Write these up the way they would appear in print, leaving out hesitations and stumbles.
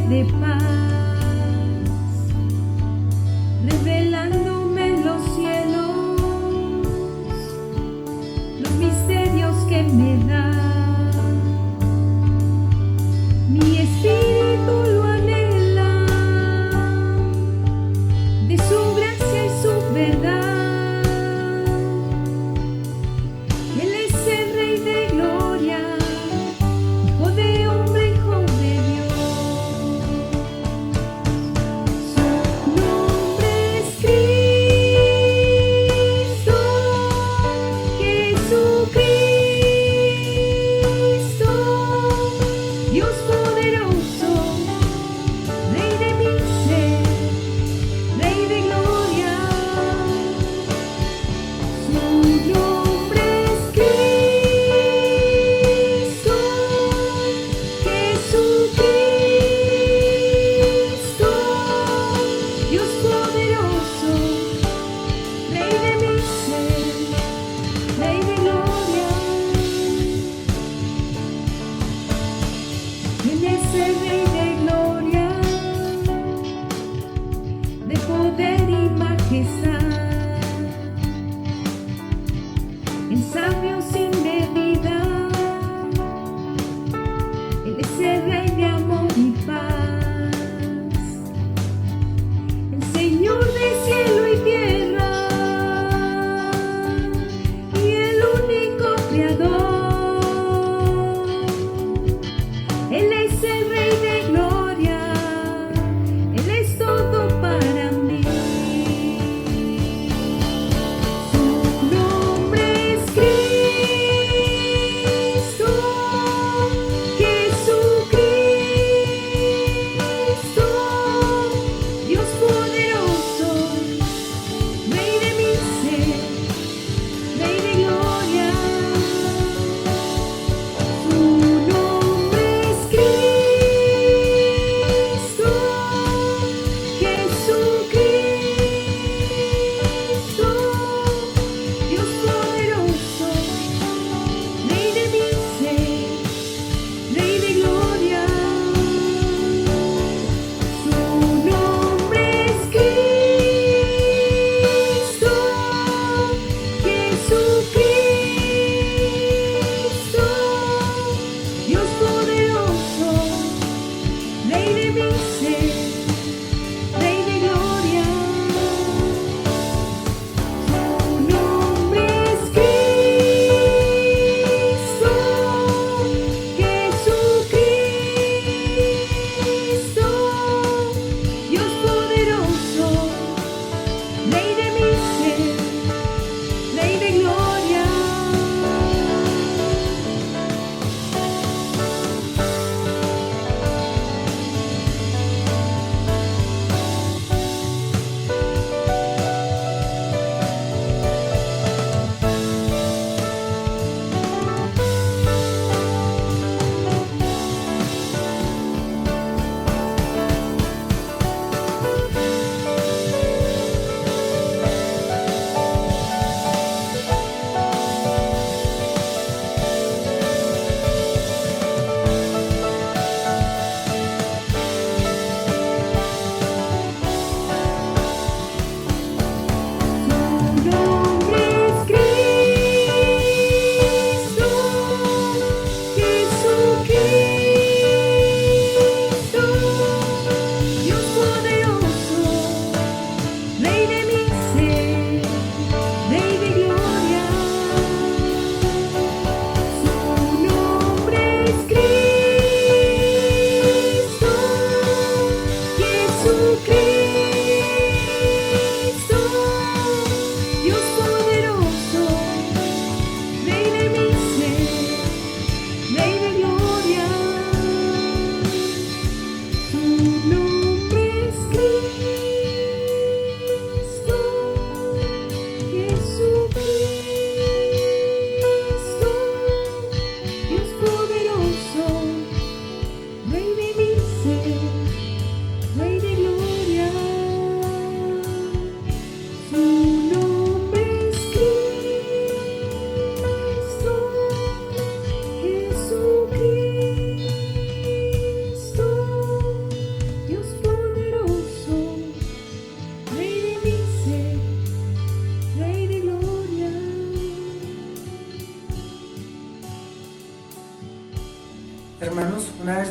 de paz, revelándome los cielos, los misterios que me da. Mi espíritu lo anhela, de su gracia y su verdad. Él es el Rey de gloria, Hijo de hombre, Hijo de Dios. Su nombre es Cristo, Jesucristo, Dios poderoso, Rey de mi ser, Rey de gloria. Su nombre es Cristo, Jesucristo, Dios poderoso, Rey de mi ser, Rey de gloria. Él es el Rey de gloria, de poder y majestad, el sabio sin medida. Él es el Rey de amor y paz, el Señor de cielo y tierra, y el único creador. Él es el Rey de gloria, Él es todo para mí.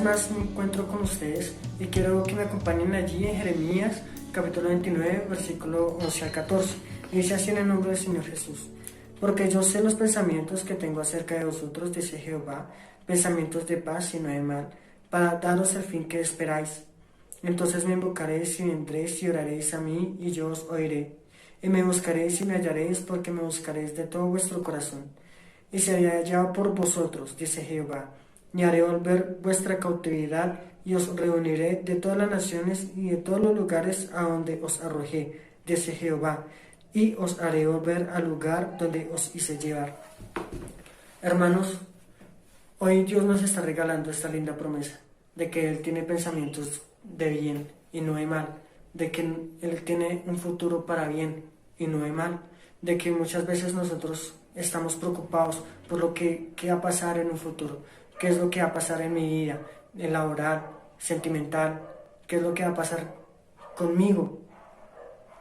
más me encuentro con ustedes y quiero que me acompañen allí en Jeremías capítulo 29 versículo 11 al 14. Y dice así en el nombre del Señor Jesús: porque yo sé los pensamientos que tengo acerca de vosotros, dice Jehová, pensamientos de paz y no de mal, para daros el fin que esperáis. Entonces me invocaréis y vendréis y oraréis a mí, y yo os oiré. Y me buscaréis y me hallaréis, porque me buscaréis de todo vuestro corazón. Y seré hallado por vosotros, dice Jehová, y haré volver vuestra cautividad, y os reuniré de todas las naciones y de todos los lugares a donde os arrojé, dice Jehová, y os haré volver al lugar donde os hice llevar. Hermanos, hoy Dios nos está regalando esta linda promesa de que Él tiene pensamientos de bien y no de mal, de que Él tiene un futuro para bien y no de mal, de que muchas veces nosotros estamos preocupados por lo que va a pasar en un futuro, qué es lo que va a pasar en mi vida, en laboral, sentimental, qué es lo que va a pasar conmigo,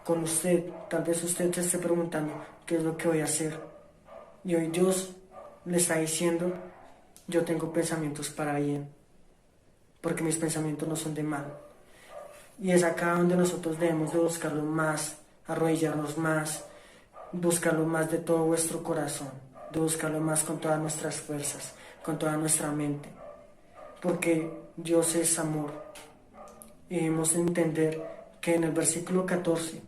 con usted. Tal vez usted se esté preguntando qué es lo que voy a hacer. Y hoy Dios le está diciendo: yo tengo pensamientos para bien, porque mis pensamientos no son de mal. Y es acá donde nosotros debemos de buscarlo más, arrodillarnos más, buscarlo más de todo vuestro corazón, de buscarlo más con todas nuestras fuerzas, con toda nuestra mente, porque Dios es amor. Y debemos entender que en el versículo 14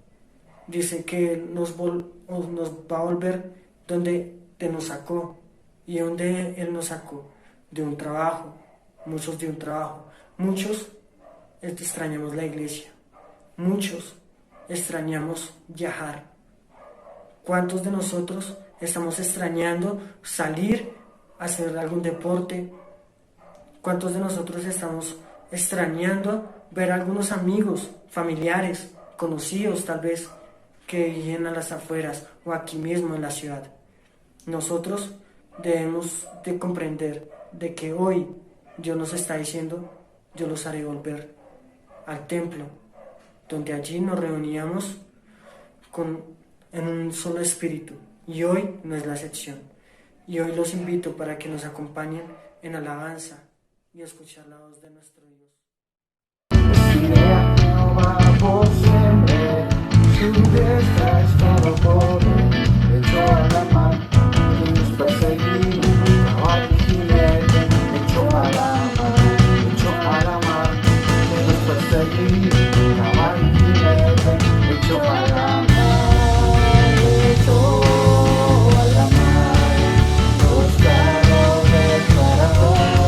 dice que Él nos va a volver donde nos sacó. ¿Y donde Él nos sacó? De un trabajo, muchos de un trabajo, muchos extrañamos la iglesia, muchos extrañamos viajar. ¿Cuántos de nosotros estamos extrañando salir a hacer algún deporte? ¿Cuántos de nosotros estamos extrañando ver a algunos amigos, familiares, conocidos tal vez, que viven a las afueras o aquí mismo en la ciudad? Nosotros debemos de comprender de que hoy Dios nos está diciendo: yo los haré volver al templo, donde allí nos reuníamos en un solo espíritu, y hoy no es la excepción. Y hoy los invito para que nos acompañen en alabanza y escuchar la voz de nuestro Dios. Iré a Jehová por siempre, su diestra es todo poder, de toda la mar, que nos perseguimos, caballo y jinete, hecho a la mar, que nos perseguimos, caballo y jinete, hecho a la mar, hecho a la mar, los carros de Faraón,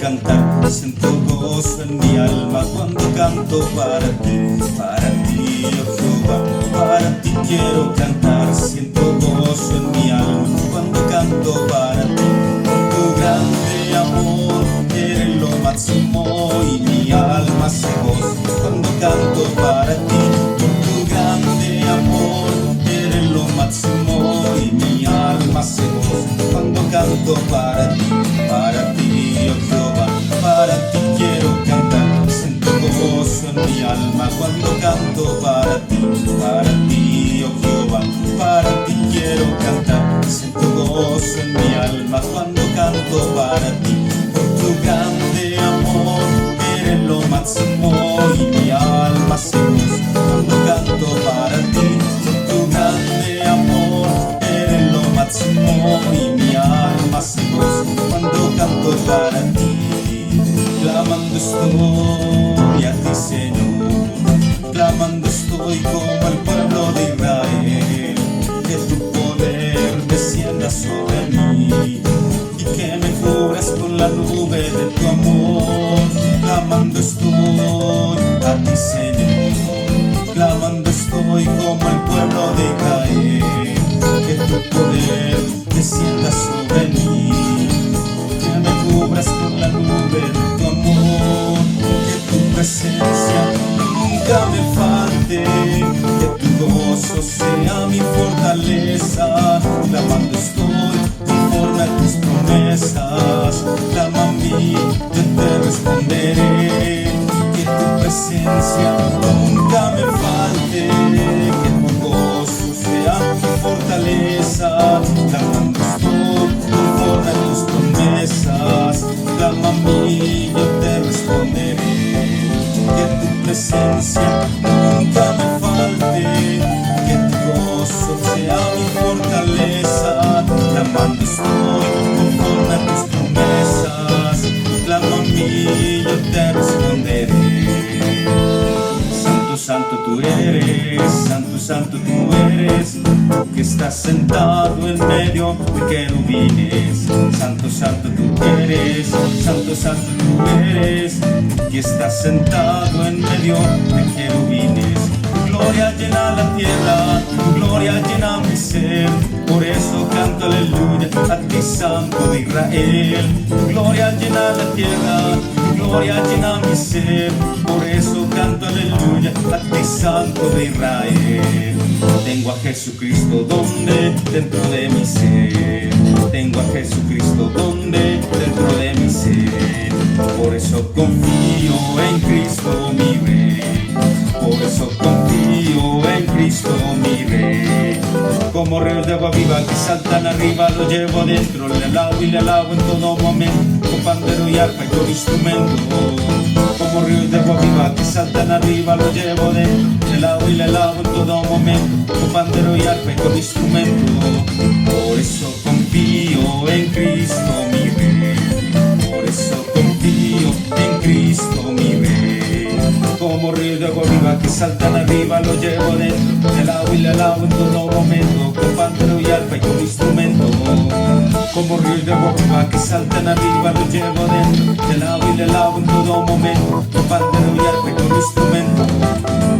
cantar, siento gozo en mi alma cuando canto para ti, oh Jehová, para ti quiero cantar, siento gozo en mi alma cuando canto para ti, por tu grande amor, eres lo máximo y mi alma se goza cuando canto para ti, por tu grande amor, eres lo máximo y mi alma se goza cuando canto para ti, oh Jehová, para ti quiero cantar, siento gozo en mi alma cuando canto para ti, oh Jehová, para ti quiero cantar, siento gozo en mi alma cuando canto para ti, por tu grande amor, eres lo máximo y mi alma se goza cuando canto para ti, por tu grande amor, eres lo máximo y mi alma se goza cuando canto para ti, clamando estoy a ti Señor, clamando estoy como el pueblo de Israel, que tu poder descienda sobre mí y que me cubras con la nube de tu amor, clamando estoy a ti Señor, clamando estoy como el pueblo de Israel, que tu poder descienda sobre mí, que me cubras con la nube de tu amor, que tu presencia nunca me falte, que tu gozo sea mi fortaleza, clamando estoy conforme a tus promesas, clama a mí, yo te responderé, que tu presencia nunca me falte, que tu gozo sea mi fortaleza, clamando estoy conforme a tus promesas, clama a mí, yo te responderé, que tu presencia nunca me falte, que tu gozo sea mi fortaleza, clamando estoy conforme a tus promesas, clama a mí, yo te responderé. Santo, santo tú eres, santo, santo tú eres, que estás sentado en medio de querubines, santo, santo tú eres, santo, santo tú eres, que estás sentado en medio de querubines, tu gloria llena la tierra, tu gloria llena mi ser, por eso canto aleluya a ti santo de Israel, tu gloria llena la tierra, tu gloria llena mi ser, por eso canto aleluya a ti santo de Israel. Tengo a Jesucristo donde dentro de mi ser, tengo a Jesucristo donde dentro de mi ser, por eso confío en Cristo mi Rey, por eso confío en Cristo mi Rey, como ríos de agua viva que saltan arriba, lo llevo dentro, le alabo en todo momento, con pandero y arpa y con instrumento, como ríos de agua viva que saltan arriba, lo llevo dentro, le alabo en todo momento, con pandero y arpa y con instrumento, por eso confío en Cristo mi Rey, por eso confío en Cristo mi Rey, como ríos de agua viva que saltan arriba, lo llevo dentro, le alabo en todo momento, con pandero y arpa y con instrumento, como ríos de agua viva que saltan arriba, lo llevo dentro, le alabo en todo momento, con pandero y arpa y con instrumento,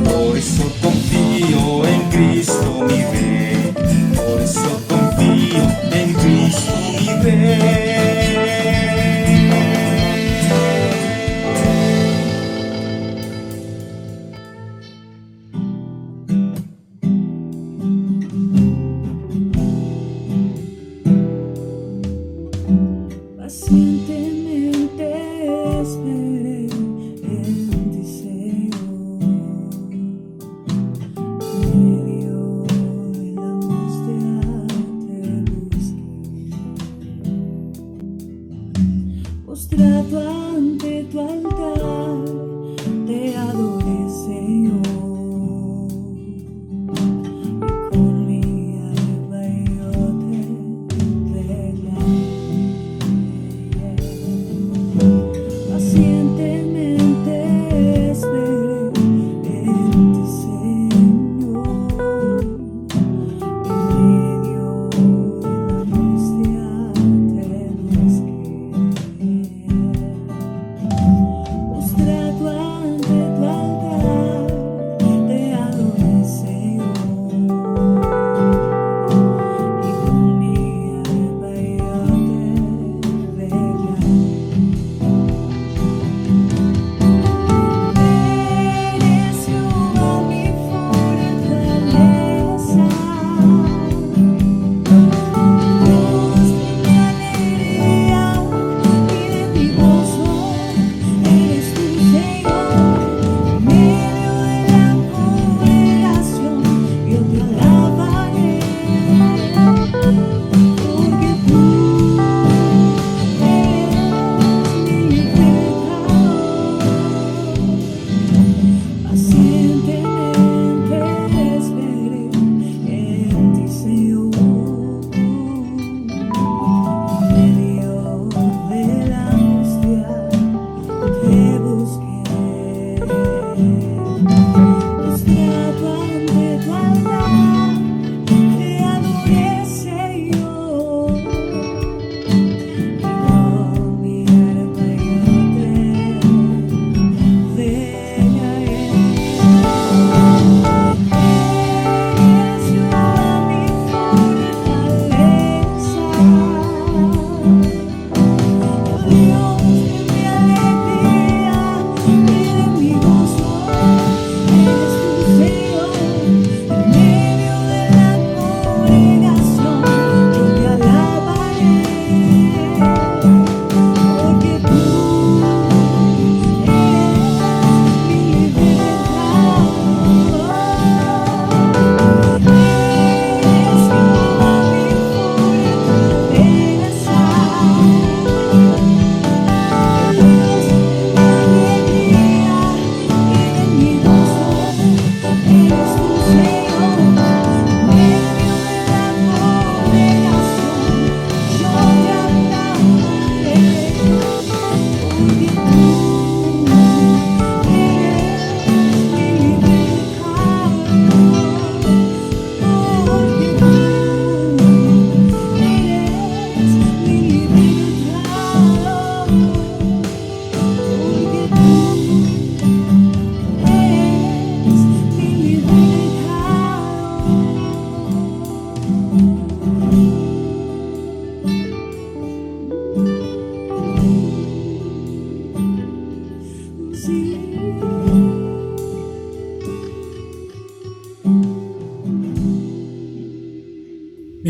por eso confío en Cristo mi Rey, por eso confío en Cristo mi Rey. Pacientemente esperé en ti, Señor, en medio de la angustia te busqué, postrado ante tu altar te adoré, Señor, y con mi alma yo te reclamé. Pacientemente esperé en ti, Señor, en medio de la angustia te busqué,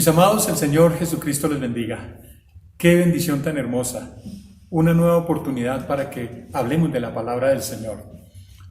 Mis amados, el Señor Jesucristo les bendiga. Qué bendición tan hermosa. Una nueva oportunidad para que hablemos de la palabra del Señor,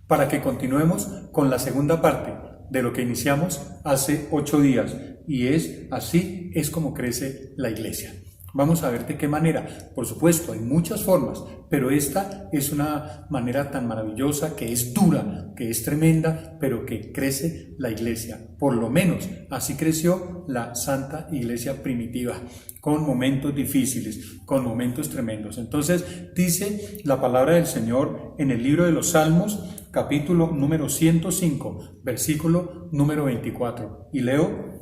para que continuemos con la segunda parte de lo que iniciamos hace 8 días, y así es como crece la iglesia. Vamos a ver de qué manera. Por supuesto, hay muchas formas, pero esta es una manera tan maravillosa, que es dura, que es tremenda, pero que crece la iglesia. Por lo menos así creció la Santa Iglesia primitiva, con momentos difíciles, con momentos tremendos. Entonces dice la palabra del Señor en el libro de los Salmos, capítulo número 105, versículo número 24, y leo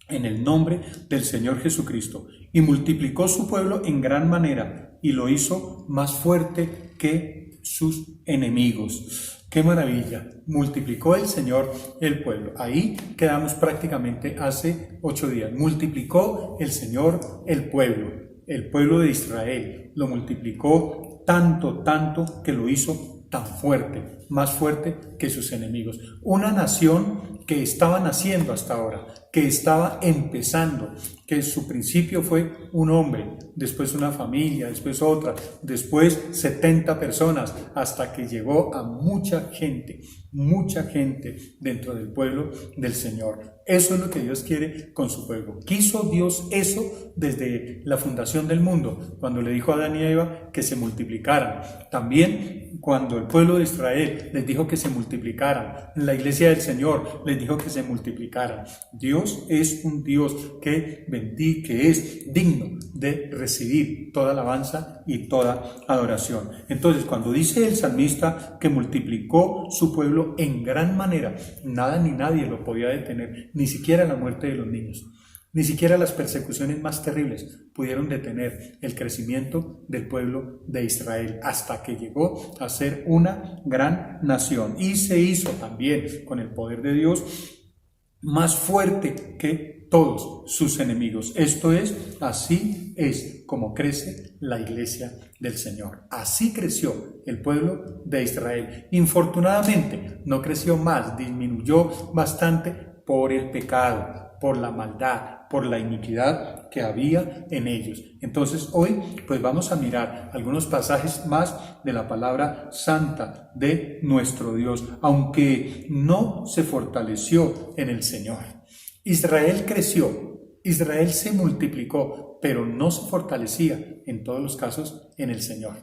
en el nombre del Señor Jesucristo: y multiplicó su pueblo en gran manera, y lo hizo más fuerte que sus enemigos. ¡Qué maravilla! Multiplicó el Señor el pueblo. Ahí quedamos prácticamente hace 8 días. Multiplicó el Señor el pueblo de Israel. Lo multiplicó tanto que lo hizo tan fuerte, más fuerte que sus enemigos. Una nación que estaba naciendo hasta ahora, que estaba empezando, que su principio fue un hombre, después una familia, después otra, después 70 personas, hasta que llegó a mucha gente dentro del pueblo del Señor. Eso es lo que Dios quiere con su pueblo. Quiso Dios eso desde la fundación del mundo, cuando le dijo a Adán y Eva que se multiplicaran. También cuando el pueblo de Israel les dijo que se multiplicaran, en la iglesia del Señor les dijo que se multiplicaran. Dios es un Dios que es digno de recibir toda alabanza y toda adoración. Entonces, cuando dice el salmista que multiplicó su pueblo en gran manera, nada ni nadie lo podía detener, ni siquiera la muerte de los niños. Ni siquiera las persecuciones más terribles pudieron detener el crecimiento del pueblo de Israel, hasta que llegó a ser una gran nación, y se hizo también con el poder de Dios más fuerte que todos sus enemigos. Así es como crece la iglesia del Señor. Así creció el pueblo de Israel. Infortunadamente no creció más, disminuyó bastante por el pecado, por la maldad, por la iniquidad que había en ellos. Entonces hoy pues vamos a mirar algunos pasajes más de la palabra santa de nuestro Dios, aunque no se fortaleció en el Señor. Israel creció, Israel se multiplicó, pero no se fortalecía en todos los casos en el Señor.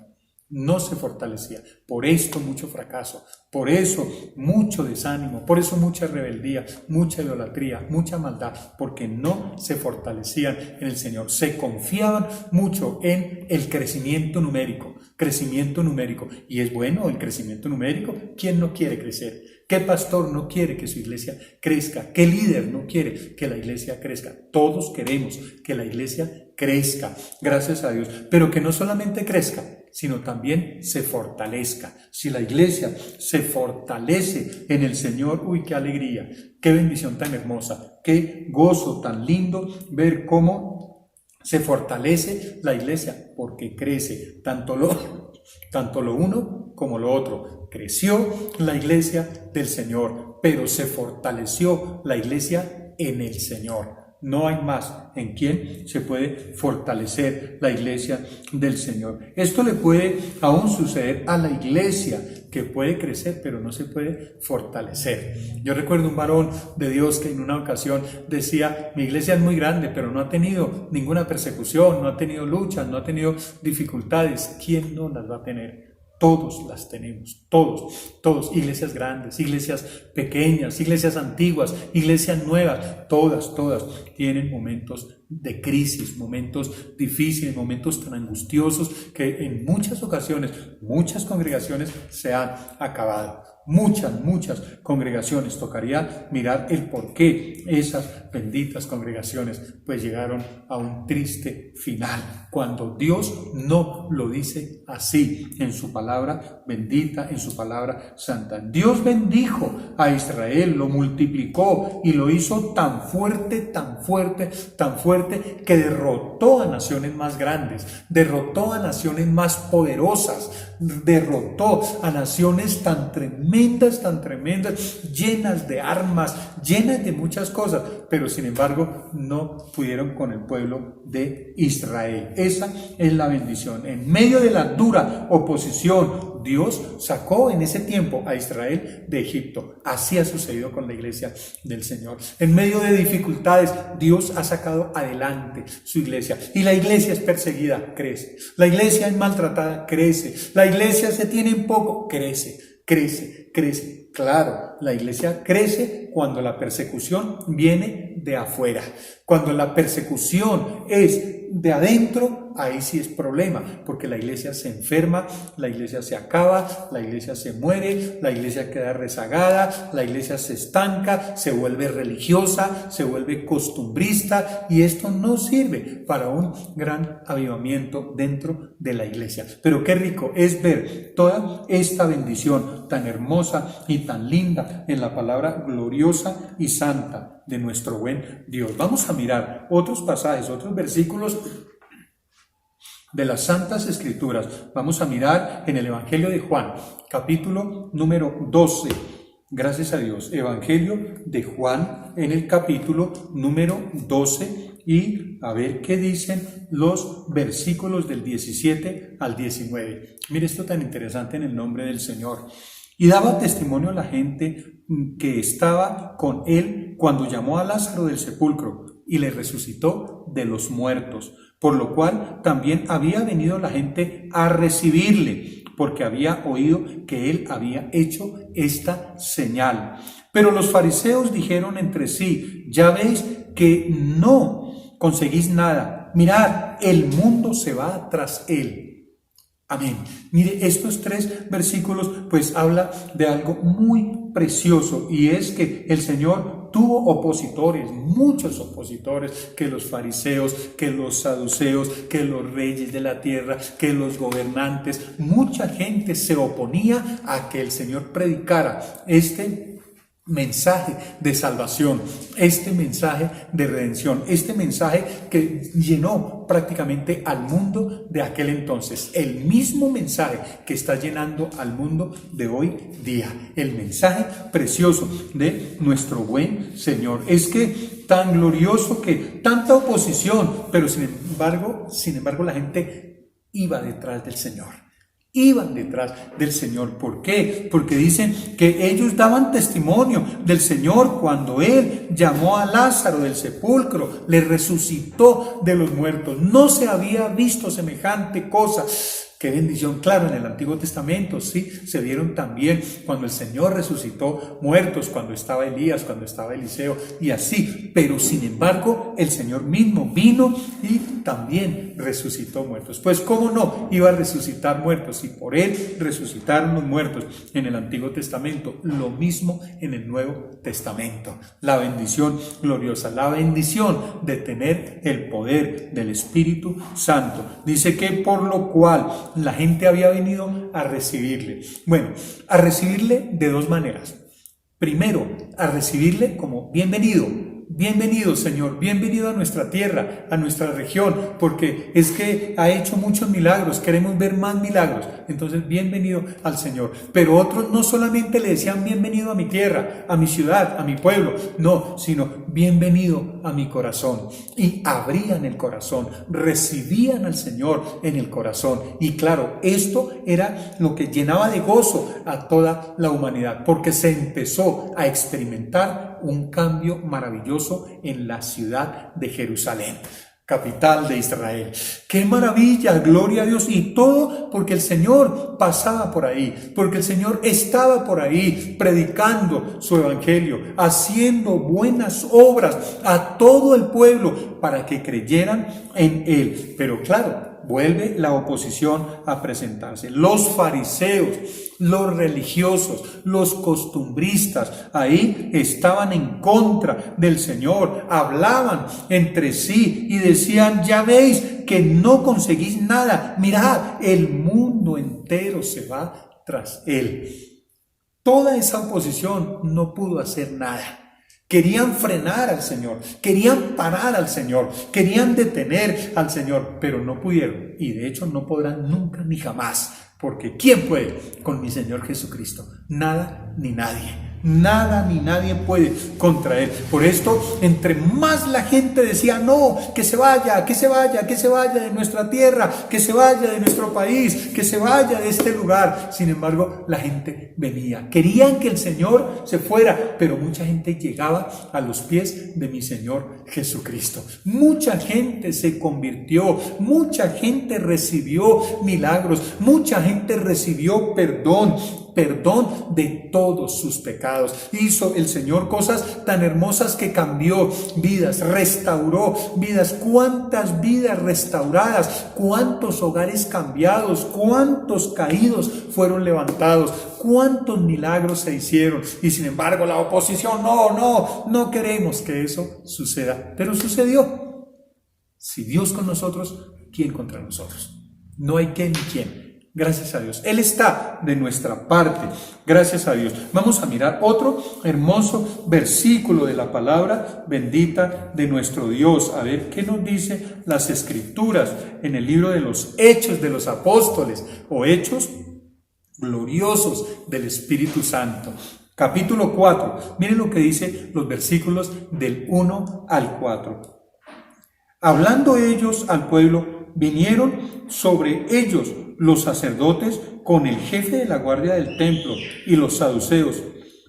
No se fortalecía. Por esto mucho fracaso, por eso mucho desánimo, por eso mucha rebeldía, mucha idolatría, mucha maldad, porque no se fortalecían en el Señor. Se confiaban mucho en el crecimiento numérico. Y es bueno el crecimiento numérico. ¿Quién no quiere crecer? ¿Qué pastor no quiere que su iglesia crezca? ¿Qué líder no quiere que la iglesia crezca? Todos queremos que la iglesia crezca, gracias a Dios, pero que no solamente crezca, sino también se fortalezca. Si la iglesia se fortalece en el Señor, ¡uy, qué alegría! ¡Qué bendición tan hermosa! ¡Qué gozo tan lindo ver cómo se fortalece la iglesia! Porque crece tanto lo uno como lo otro. Creció la iglesia del Señor, pero se fortaleció la iglesia en el Señor. No hay más en quien se puede fortalecer la iglesia del Señor. Esto le puede aún suceder a la iglesia, que puede crecer, pero no se puede fortalecer. Yo recuerdo un varón de Dios que en una ocasión decía: mi iglesia es muy grande, pero no ha tenido ninguna persecución, no ha tenido luchas, no ha tenido dificultades. ¿Quién no las va a tener? Todos las tenemos, todos, iglesias grandes, iglesias pequeñas, iglesias antiguas, iglesias nuevas, todas tienen momentos de crisis, momentos difíciles, momentos tan angustiosos que en muchas ocasiones, muchas congregaciones se han acabado. Muchas congregaciones. Tocaría mirar el por qué esas benditas congregaciones pues llegaron a un triste final, cuando Dios no lo dice así en su palabra bendita, en su palabra santa. Dios bendijo a Israel, lo multiplicó y lo hizo tan fuerte que derrotó a naciones más grandes, derrotó a naciones más poderosas, derrotó a naciones tan tremendas, llenas de armas, llenas de muchas cosas, pero sin embargo no pudieron con el pueblo de Israel. Esa es la bendición. En medio de la dura oposición, Dios sacó en ese tiempo a Israel de Egipto. Así ha sucedido con la iglesia del Señor. En medio de dificultades, Dios ha sacado adelante su iglesia. Y la iglesia es perseguida, crece. La iglesia es maltratada, crece. La iglesia se tiene en poco, crece. Claro, la iglesia crece cuando la persecución viene de afuera. Cuando la persecución es de adentro, ahí sí es problema, porque la iglesia se enferma, la iglesia se acaba, la iglesia se muere, la iglesia queda rezagada, la iglesia se estanca, se vuelve religiosa, se vuelve costumbrista, y esto no sirve para un gran avivamiento dentro de la iglesia. Pero qué rico es ver toda esta bendición tan hermosa y tan linda en la palabra gloriosa y santa de nuestro buen Dios. Vamos a mirar otros pasajes, otros versículos de las Santas Escrituras. Vamos a mirar en el Evangelio de Juan, capítulo número 12. Gracias a Dios. Evangelio de Juan en el capítulo número 12 y a ver qué dicen los versículos del 17 al 19. Mire esto tan interesante en el nombre del Señor. Y daba testimonio a la gente que estaba con él cuando llamó a Lázaro del sepulcro y le resucitó de los muertos, por lo cual también había venido la gente a recibirle, porque había oído que él había hecho esta señal. Pero los fariseos dijeron entre sí: ya veis que no conseguís nada, mirad, el mundo se va tras él. Amén. Mire, estos 3 versículos pues habla de algo muy precioso, y es que el Señor tuvo opositores, muchos opositores, que los fariseos, que los saduceos, que los reyes de la tierra, que los gobernantes. Mucha gente se oponía a que el Señor predicara este mensaje de salvación, este mensaje de redención, este mensaje que llenó prácticamente al mundo de aquel entonces, el mismo mensaje que está llenando al mundo de hoy día, el mensaje precioso de nuestro buen Señor. Es que tan glorioso que tanta oposición, pero sin embargo la gente iba detrás del Señor. Iban detrás del Señor. ¿Por qué? Porque dicen que ellos daban testimonio del Señor cuando Él llamó a Lázaro del sepulcro, le resucitó de los muertos. No se había visto semejante cosa. Qué bendición. Claro, en el Antiguo Testamento sí se vieron también cuando el Señor resucitó muertos, cuando estaba Elías, cuando estaba Eliseo y así, pero sin embargo el Señor mismo vino y también resucitó muertos. Pues cómo no iba a resucitar muertos, si por él resucitaron los muertos en el Antiguo Testamento, lo mismo en el Nuevo Testamento. La bendición gloriosa, la bendición de tener el poder del Espíritu Santo. Dice que por lo cual la gente había venido a recibirle. Bueno, a recibirle de 2 maneras. Primero, a recibirle como bienvenido. Bienvenido, Señor, bienvenido a nuestra tierra, a nuestra región, porque es que ha hecho muchos milagros, queremos ver más milagros. Entonces, bienvenido al Señor. Pero otros no solamente le decían bienvenido a mi tierra, a mi ciudad, a mi pueblo, no, sino bienvenido a mi corazón. Y abrían el corazón, recibían al Señor en el corazón. Y claro, esto era lo que llenaba de gozo a toda la humanidad, porque se empezó a experimentar un cambio maravilloso en la ciudad de Jerusalén, capital de Israel. ¡Qué maravilla! Gloria a Dios. Y todo porque el Señor pasaba por ahí, porque el Señor estaba por ahí predicando su evangelio, haciendo buenas obras a todo el pueblo para que creyeran en Él. Pero claro, vuelve la oposición a presentarse. Los fariseos, los religiosos, los costumbristas, ahí estaban en contra del Señor, hablaban entre sí y decían: ya veis que no conseguís nada, mirad, el mundo entero se va tras él. Toda esa oposición no pudo hacer nada. Querían frenar al Señor, querían parar al Señor, querían detener al Señor, pero no pudieron, y de hecho no podrán nunca ni jamás, porque ¿quién puede con mi Señor Jesucristo? Nada ni nadie. Nada ni nadie puede contra él. Por esto, entre más la gente decía, no, que se vaya, que se vaya, que se vaya de nuestra tierra, que se vaya de nuestro país, que se vaya de este lugar. Sin embargo, la gente venía. Querían que el Señor se fuera, pero mucha gente llegaba a los pies de mi Señor Jesucristo. Mucha gente se convirtió, mucha gente recibió milagros, mucha gente recibió perdón de todos sus pecados. Hizo el Señor cosas tan hermosas que cambió vidas, restauró vidas. ¿Cuántas vidas restauradas? ¿Cuántos hogares cambiados? ¿Cuántos caídos fueron levantados? ¿Cuántos milagros se hicieron? Y sin embargo la oposición, no queremos que eso suceda. Pero sucedió. Si Dios con nosotros, ¿quién contra nosotros? No hay qué ni quién. Gracias a Dios. Él está de nuestra parte. Gracias a Dios. Vamos a mirar otro hermoso versículo de la palabra bendita de nuestro Dios. A ver qué nos dice las Escrituras en el libro de los Hechos de los Apóstoles o Hechos gloriosos del Espíritu Santo. Capítulo 4. Miren lo que dice los versículos del 1 al 4. Hablando ellos al pueblo, vinieron sobre ellos los sacerdotes con el jefe de la guardia del templo y los saduceos,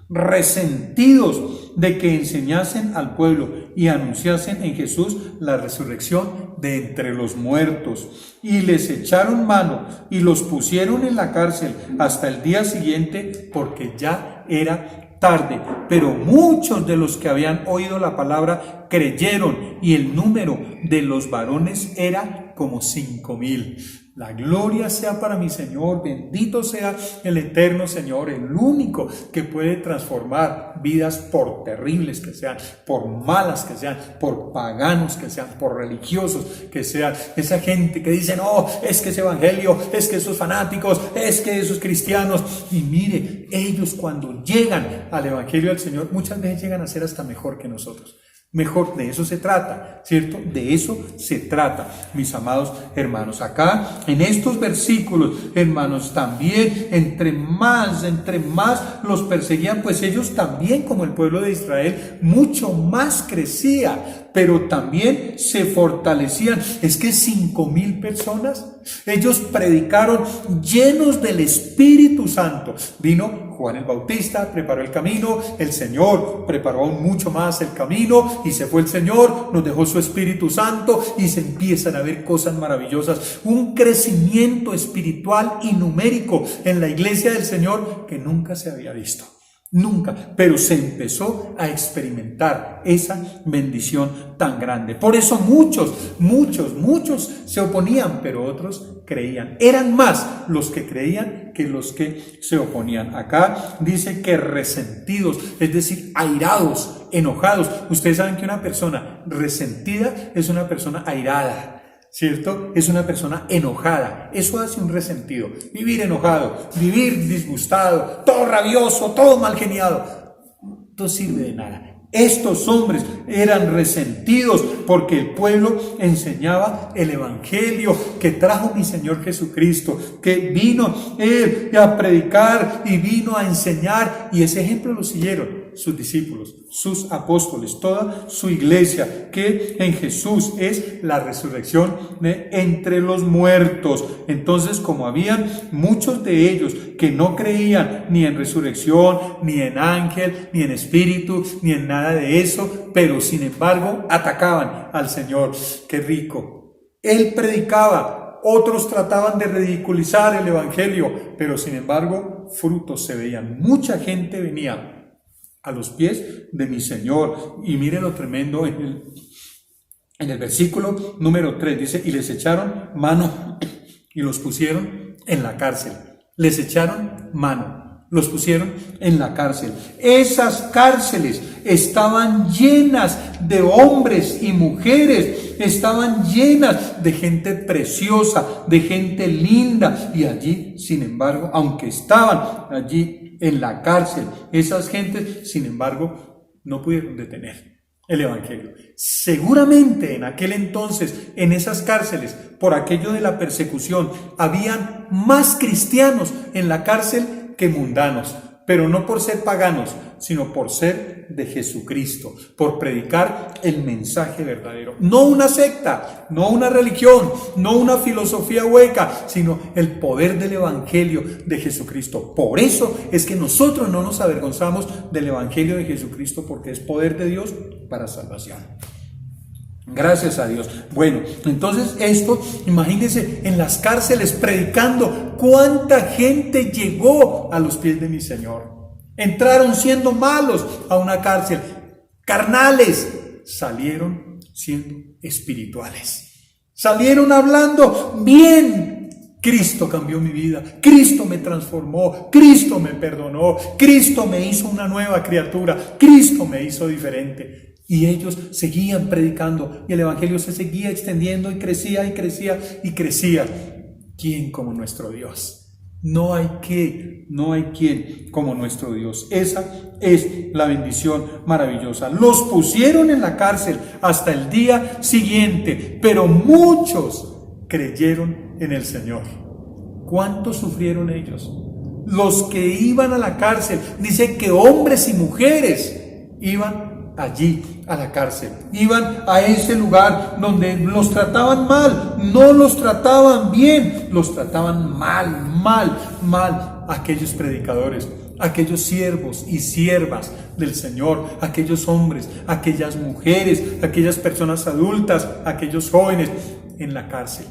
resentidos de que enseñasen al pueblo y anunciasen en Jesús la resurrección de entre los muertos. Y les echaron mano y los pusieron en la cárcel hasta el día siguiente, porque ya era tarde. Pero muchos de los que habían oído la palabra creyeron, y el número de los varones era como 5,000. La gloria sea para mi Señor, bendito sea el eterno Señor, el único que puede transformar vidas por terribles que sean, por malas que sean, por paganos que sean, por religiosos que sean. Esa gente que dice, no, es que ese evangelio, es que esos fanáticos, es que esos cristianos. Y mire, ellos cuando llegan al evangelio del Señor, muchas veces llegan a ser hasta mejor que nosotros. Mejor, de eso se trata, ¿cierto? De eso se trata, mis amados hermanos. Acá, en estos versículos, hermanos, también, entre más los perseguían, pues ellos también, como el pueblo de Israel, mucho más crecía, pero también se fortalecían. Es que 5,000 personas, ellos predicaron llenos del Espíritu Santo. Vino Juan el Bautista, preparó el camino, el Señor preparó aún mucho más el camino, y se fue el Señor, nos dejó su Espíritu Santo, y se empiezan a ver cosas maravillosas, un crecimiento espiritual y numérico en la iglesia del Señor que nunca se había visto. Nunca, pero se empezó a experimentar esa bendición tan grande. Por eso muchos se oponían, pero otros creían. Eran más los que creían que los que se oponían. Acá dice que resentidos, es decir, airados, enojados. Ustedes saben que una persona resentida es una persona airada, ¿cierto? Es una persona enojada. Eso hace un resentido. Vivir enojado, vivir disgustado, todo rabioso, todo mal geniado, no sirve de nada. Estos hombres eran resentidos porque el pueblo enseñaba el evangelio que trajo mi Señor Jesucristo, que vino Él a predicar y vino a enseñar, y ese ejemplo lo siguieron sus discípulos, sus apóstoles, toda su iglesia, que en Jesús es la resurrección de entre los muertos. Entonces, como habían muchos de ellos que no creían ni en resurrección, ni en ángel, ni en espíritu, ni en nada de eso, pero sin embargo atacaban al Señor. ¡Qué rico! Él predicaba, otros trataban de ridiculizar el evangelio, pero sin embargo frutos se veían. Mucha gente venía a los pies de mi Señor. Y mire lo tremendo en el versículo número 3, dice, y les echaron mano y los pusieron en la cárcel. Les echaron mano, los pusieron en la cárcel. Esas cárceles estaban llenas de hombres y mujeres, estaban llenas de gente preciosa, de gente linda, y allí, sin embargo, aunque estaban allí en la cárcel, esas gentes, sin embargo, no pudieron detener el evangelio. Seguramente en aquel entonces, en esas cárceles, por aquello de la persecución, habían más cristianos en la cárcel que mundanos. pero no por ser paganos, sino por ser de Jesucristo, por predicar el mensaje verdadero. No una secta, no una religión, no una filosofía hueca, sino el poder del Evangelio de Jesucristo. Por eso es que nosotros no nos avergonzamos del Evangelio de Jesucristo, porque es poder de Dios para salvación. Gracias a Dios. Bueno, entonces esto, imagínense en las cárceles predicando. ¿Cuánta gente llegó a los pies de mi Señor? Entraron siendo malos a una cárcel, carnales, salieron siendo espirituales. Salieron hablando bien. Cristo cambió mi vida, Cristo me transformó, Cristo me perdonó, Cristo me hizo una nueva criatura, Cristo me hizo diferente. Y ellos seguían predicando y el evangelio se seguía extendiendo y crecía y crecía y crecía. ¿Quién como nuestro Dios? No hay quien como nuestro Dios. Esa es la bendición maravillosa. Los pusieron en la cárcel hasta el día siguiente, pero muchos creyeron en el Señor. ¿Cuánto sufrieron ellos? Los que iban a la cárcel, dice que hombres y mujeres iban allí a la cárcel, iban a ese lugar donde los trataban mal, no los trataban bien, los trataban mal aquellos predicadores, aquellos siervos y siervas del Señor, aquellos hombres, aquellas mujeres, aquellas personas adultas, aquellos jóvenes en la cárcel.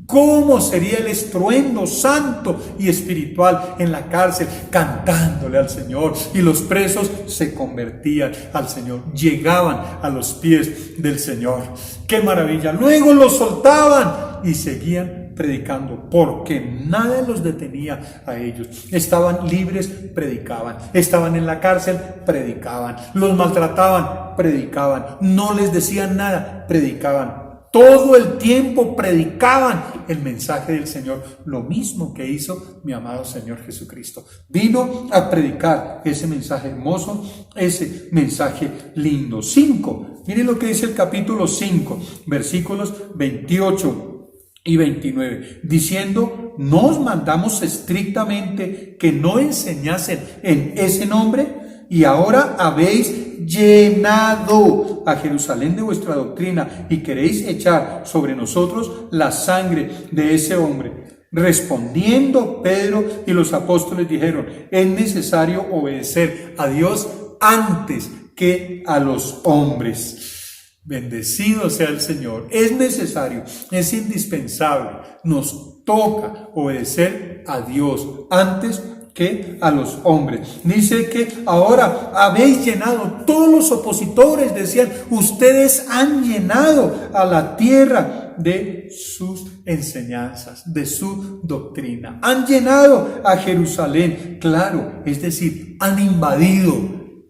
¿Cómo sería el estruendo santo y espiritual en la cárcel, cantándole al Señor? Y los presos se convertían al Señor, llegaban a los pies del Señor. ¡Qué maravilla! Luego los soltaban y seguían predicando, porque nada los detenía a ellos. Estaban libres, predicaban. Estaban en la cárcel, predicaban. Los maltrataban, predicaban. No les decían nada, predicaban. Todo el tiempo predicaban el mensaje del Señor, lo mismo que hizo mi amado Señor Jesucristo. Vino a predicar ese mensaje hermoso, ese mensaje lindo. 5, miren lo que dice el capítulo 5, versículos 28 y 29, diciendo: ¿no os mandamos estrictamente que no enseñasen en ese nombre? Y ahora habéis llenado a Jerusalén de vuestra doctrina y queréis echar sobre nosotros la sangre de ese hombre. Respondiendo Pedro y los apóstoles dijeron: es necesario obedecer a Dios antes que a los hombres. Bendecido sea el Señor. Es necesario, es indispensable, nos toca obedecer a Dios antes que a los hombres. Dice que ahora habéis llenado, todos los opositores decían: ustedes han llenado a la tierra de sus enseñanzas, de su doctrina. Han llenado a Jerusalén, claro, es decir, han invadido,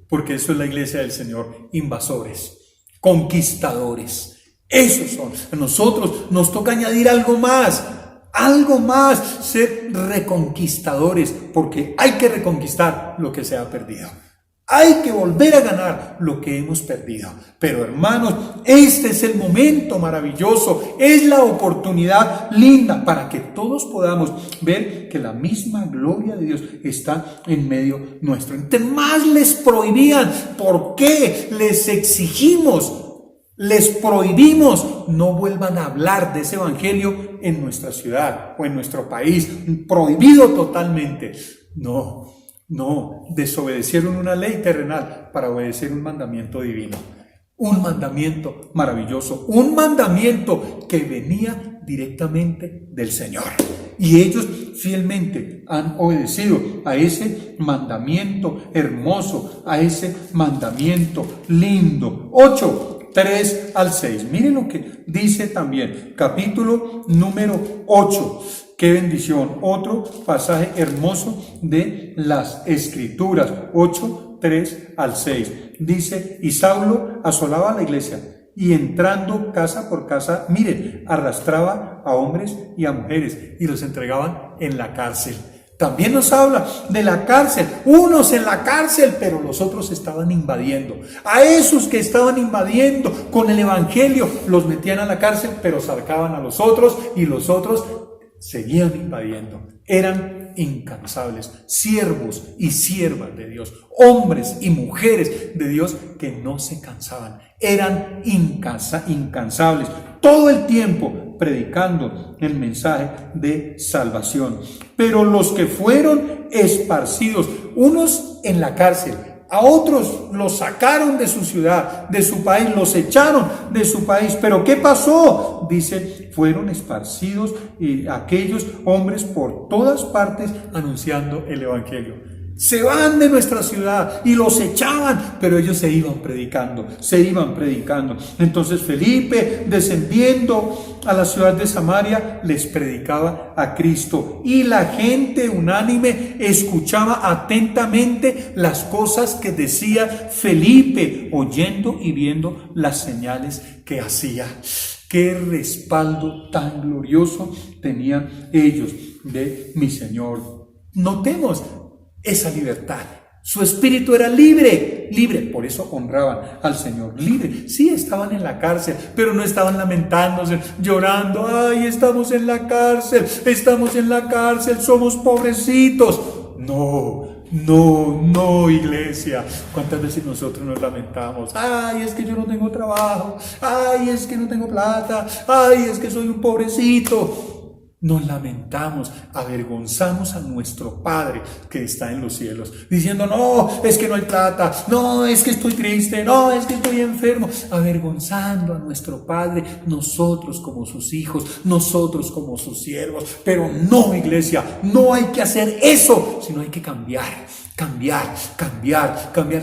porque eso es la iglesia del Señor, invasores, conquistadores. Esos son. A nosotros nos toca añadir algo más, ser reconquistadores, porque hay que reconquistar lo que se ha perdido. Hay que volver a ganar lo que hemos perdido. Pero hermanos, este es el momento maravilloso, es la oportunidad linda para que todos podamos ver que la misma gloria de Dios está en medio nuestro. Entre más les prohibían, ¿por qué? Les exigimos, les prohibimos: no vuelvan a hablar de ese evangelio en nuestra ciudad o en nuestro país. Prohibido totalmente. No, desobedecieron una ley terrenal para obedecer un mandamiento divino. Un mandamiento maravilloso, un mandamiento que venía directamente del Señor. Y ellos fielmente han obedecido a ese mandamiento hermoso, a ese mandamiento lindo. 8, 3 al 6. Miren lo que dice también, capítulo número 8. ¡Qué bendición! Otro pasaje hermoso de las Escrituras. 8, 3 al 6. Dice: y Saulo asolaba la iglesia, y entrando casa por casa, miren, arrastraba a hombres y a mujeres, y los entregaban en la cárcel. También nos habla de la cárcel, unos en la cárcel, pero los otros estaban invadiendo. A esos que estaban invadiendo con el evangelio, los metían a la cárcel, pero sacaban a los otros, y los otros seguían invadiendo. Eran incansables, siervos y siervas de Dios, hombres y mujeres de Dios que no se cansaban, eran incansables, todo el tiempo predicando el mensaje de salvación. Pero los que fueron esparcidos, unos en la cárcel, a otros los sacaron de su ciudad, de su país, los echaron de su país. ¿Pero qué pasó? Dice, fueron esparcidos aquellos hombres por todas partes anunciando el evangelio. Se van de nuestra ciudad y los echaban, pero ellos se iban predicando. Entonces Felipe, descendiendo a la ciudad de Samaria, les predicaba a Cristo. Y la gente unánime escuchaba atentamente las cosas que decía Felipe, oyendo y viendo las señales que hacía. Qué respaldo tan glorioso tenían ellos de mi Señor. Notemos esa libertad. Su espíritu era libre, por eso honraban al Señor, libre. Sí, estaban en la cárcel, pero no estaban lamentándose, llorando, ay, estamos en la cárcel, somos pobrecitos. No, iglesia. ¿Cuántas veces nosotros nos lamentamos? Ay, es que yo no tengo trabajo, ay, es que no tengo plata, ay, es que soy un pobrecito. Nos lamentamos, avergonzamos a nuestro Padre que está en los cielos, diciendo, no, es que no hay plata, no, es que estoy triste, no, es que estoy enfermo, avergonzando a nuestro Padre, nosotros como sus hijos, nosotros como sus siervos. Pero no, iglesia, no hay que hacer eso, sino hay que cambiar.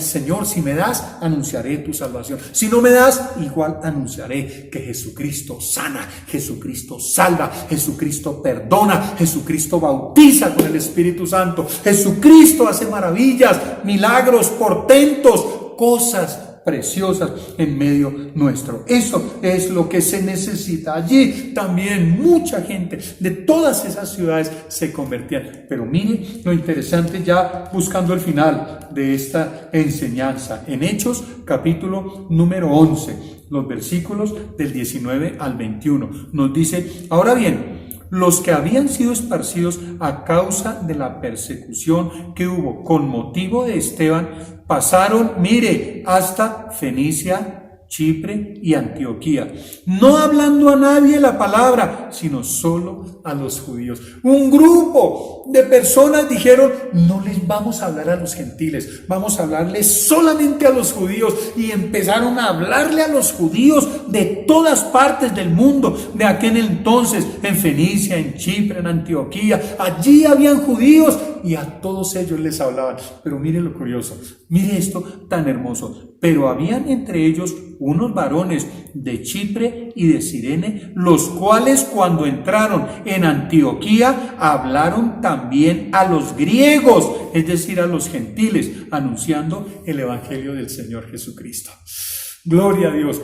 Señor, si me das, anunciaré tu salvación. Si no me das, igual anunciaré que Jesucristo sana, Jesucristo salva, Jesucristo perdona, Jesucristo bautiza con el Espíritu Santo, Jesucristo hace maravillas, milagros, portentos, cosas preciosas en medio nuestro. Eso es lo que se necesita. Allí también mucha gente de todas esas ciudades se convertían. Pero mire lo interesante, ya buscando el final de esta enseñanza, en Hechos capítulo número 11, los versículos del 19 al 21, nos dice, ahora bien, los que habían sido esparcidos a causa de la persecución que hubo con motivo de Esteban, pasaron, mire, hasta Fenicia, Chipre y Antioquía, no hablando a nadie la palabra, sino solo a los judíos. Un grupo de personas dijeron, no les vamos a hablar a los gentiles, vamos a hablarles solamente a los judíos, y empezaron a hablarle a los judíos de todas partes del mundo, de aquel entonces, en Fenicia, en Chipre, en Antioquía, allí habían judíos, y a todos ellos les hablaban. Pero mire lo curioso, mire esto tan hermoso. Pero habían entre ellos unos varones de Chipre y de Cirene, los cuales cuando entraron en Antioquía hablaron también a los griegos, es decir, a los gentiles, anunciando el evangelio del Señor Jesucristo. Gloria a Dios.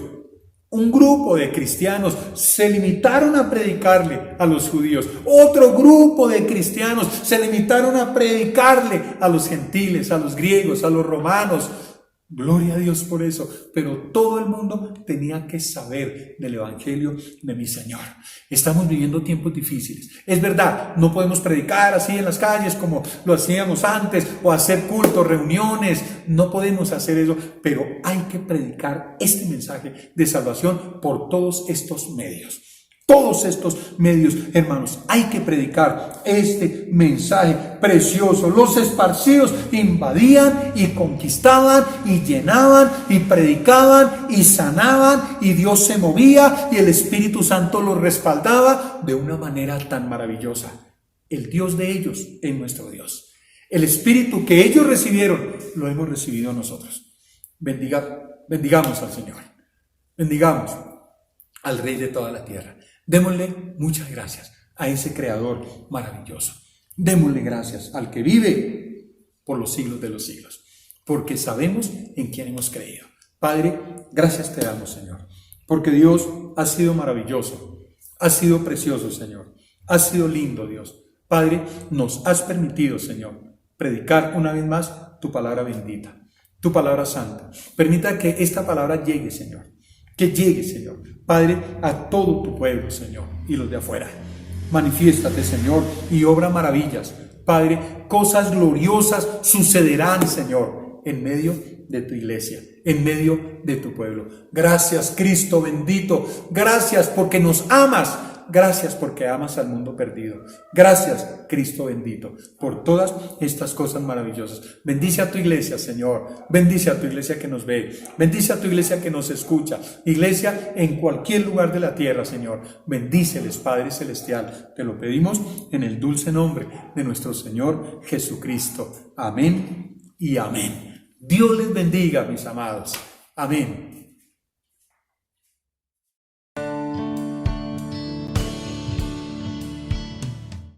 Un grupo de cristianos se limitaron a predicarle a los judíos. Otro grupo de cristianos se limitaron a predicarle a los gentiles, a los griegos, a los romanos. Gloria a Dios por eso, pero todo el mundo tenía que saber del evangelio de mi Señor. Estamos viviendo tiempos difíciles. Es verdad, no podemos predicar así en las calles como lo hacíamos antes, o hacer cultos, reuniones, no podemos hacer eso, pero hay que predicar este mensaje de salvación por todos estos medios. Todos estos medios, hermanos, hay que predicar este mensaje precioso. Los esparcidos invadían y conquistaban y llenaban y predicaban y sanaban, y Dios se movía y el Espíritu Santo los respaldaba de una manera tan maravillosa. El Dios de ellos es nuestro Dios. El Espíritu que ellos recibieron lo hemos recibido nosotros. Bendigamos al Señor. Bendigamos al Rey de toda la tierra. Démosle muchas gracias a ese Creador maravilloso. Démosle gracias al que vive por los siglos de los siglos, porque sabemos en quién hemos creído. Padre, gracias te damos, Señor, porque Dios ha sido maravilloso, ha sido precioso, Señor, ha sido lindo, Dios. Padre, nos has permitido, Señor, predicar una vez más tu palabra bendita, tu palabra santa. Permita que esta palabra llegue, Señor. Que llegue, Señor, Padre, a todo tu pueblo, Señor, y los de afuera. Manifiéstate, Señor, y obra maravillas Padre, cosas gloriosas sucederán, Señor, en medio de tu iglesia, en medio de tu pueblo. Gracias, Cristo bendito. Gracias porque nos amas. Gracias porque amas al mundo perdido. Gracias, Cristo bendito, por todas estas cosas maravillosas. Bendice a tu iglesia, Señor. Bendice a tu iglesia que nos ve. Bendice a tu iglesia que nos escucha. Iglesia en cualquier lugar de la tierra, Señor. Bendíceles, Padre Celestial. Te lo pedimos en el dulce nombre de nuestro Señor Jesucristo. Amén y amén. Dios les bendiga, mis amados. Amén.